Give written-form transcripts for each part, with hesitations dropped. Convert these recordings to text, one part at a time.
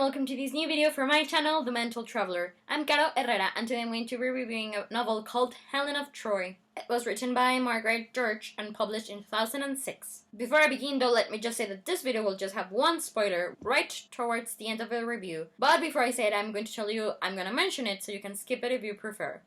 welcome to this new video for my channel, The Mental Traveler. I'm Caro Herrera and today I'm going to be reviewing a novel called Helen of Troy. It was written by Margaret George and published in 2006. Before I begin though, let me just say that this video will just have one spoiler right towards the end of the review. But before I say it, I'm going to tell you I'm gonna mention it so you can skip it if you prefer.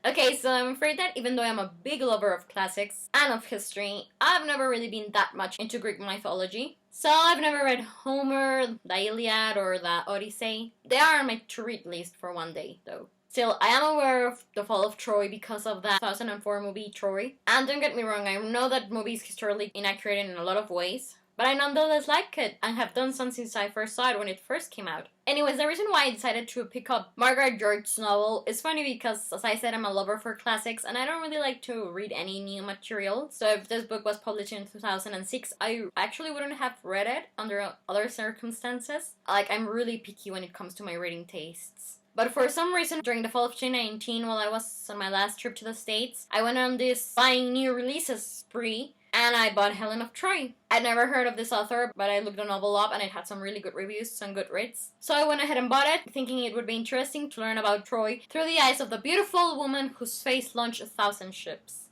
Okay, so I'm afraid that even though I'm a big lover of classics and of history, I've never really been that much into Greek mythology. So I've never read Homer, the Iliad, or the Odyssey. They are on my to-read list for one day, though. Still, I am aware of the fall of Troy because of the 2004 movie Troy. And don't get me wrong, I know that movie is historically inaccurate in a lot of ways, but I nonetheless like it, and have done so since I first saw it when it first came out. Anyways, the reason why I decided to pick up Margaret George's novel is funny because, as I said, I'm a lover for classics, and I don't really like to read any new material. So if this book was published in 2006, I actually wouldn't have read it under other circumstances. Like, I'm really picky when it comes to my reading tastes. But for some reason, during the fall of 2019, while I was on my last trip to the States, I went on this buying new releases spree, and I bought Helen of Troy. I'd never heard of this author, but I looked the novel up and it had some really good reviews on Goodreads. So I went ahead and bought it, thinking it would be interesting to learn about Troy through the eyes of the beautiful woman whose face launched 1,000 ships.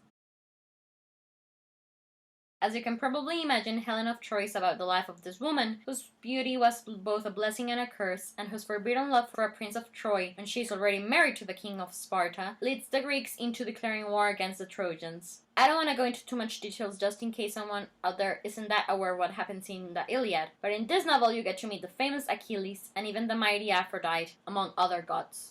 As you can probably imagine, Helen of Troy is about the life of this woman, whose beauty was both a blessing and a curse, and whose forbidden love for a prince of Troy, when she is already married to the king of Sparta, leads the Greeks into declaring war against the Trojans. I don't want to go into too much details just in case someone out there isn't that aware of what happens in the Iliad, but in this novel you get to meet the famous Achilles and even the mighty Aphrodite, among other gods.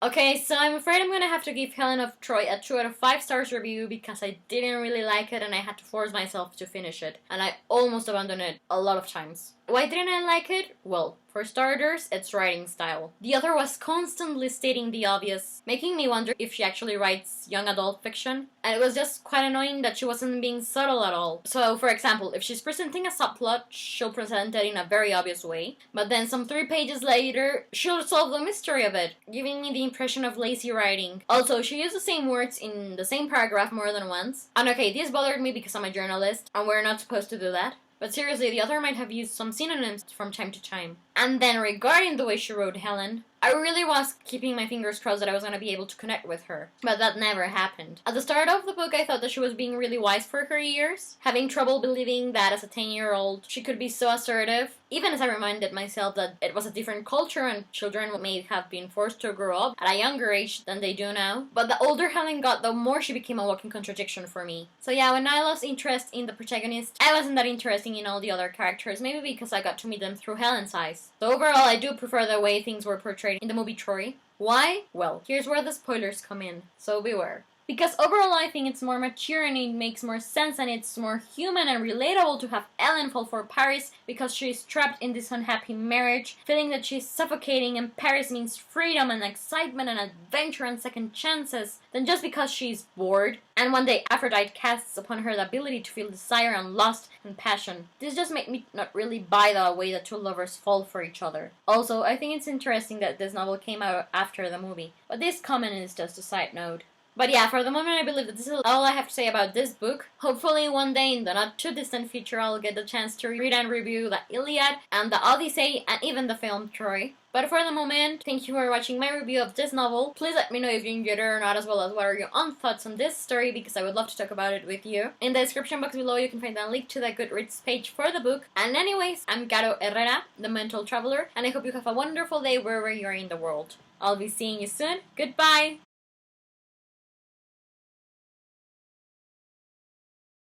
Okay, so I'm afraid I'm gonna have to give Helen of Troy a 2 out of 5 stars review because I didn't really like it and I had to force myself to finish it, and I almost abandoned it a lot of times. Why didn't I like it? Well, for starters, its writing style. The author was constantly stating the obvious, making me wonder if she actually writes young adult fiction, and it was just quite annoying that she wasn't being subtle at all. So, for example, if she's presenting a subplot, she'll present it in a very obvious way, but then some 3 pages later, she'll solve the mystery of it, giving me the impression of lazy writing. Also, she used the same words in the same paragraph more than once, and okay, this bothered me because I'm a journalist, and we're not supposed to do that. But seriously, the author might have used some synonyms from time to time. And then regarding the way she wrote Helen, I really was keeping my fingers crossed that I was going to be able to connect with her. But that never happened. At the start of the book, I thought that she was being really wise for her years, having trouble believing that as a 10-year-old she could be so assertive, even as I reminded myself that it was a different culture and children may have been forced to grow up at a younger age than they do now. But the older Helen got, the more she became a walking contradiction for me. So yeah, when I lost interest in the protagonist, I wasn't that interested in all the other characters, maybe because I got to meet them through Helen's eyes. So overall, I do prefer the way things were portrayed in the movie Troy. Why? Well, here's where the spoilers come in, so beware. Because overall I think it's more mature and it makes more sense and it's more human and relatable to have Ellen fall for Paris because she's trapped in this unhappy marriage, feeling that she's suffocating and Paris means freedom and excitement and adventure and second chances, than just because she's bored. And one day Aphrodite casts upon her the ability to feel desire and lust and passion. This just made me not really buy the way that 2 lovers fall for each other. Also, I think it's interesting that this novel came out after the movie, but this comment is just a side note. But yeah, for the moment I believe that this is all I have to say about this book. Hopefully one day in the not too distant future I'll get the chance to read and review the Iliad and the Odyssey and even the film Troy. But for the moment, thank you for watching my review of this novel. Please let me know if you enjoyed it or not, as well as what are your own thoughts on this story, because I would love to talk about it with you. In the description box below you can find a link to the Goodreads page for the book. And anyways, I'm Caro Herrera, the Mental Traveler, and I hope you have a wonderful day wherever you are in the world. I'll be seeing you soon. Goodbye!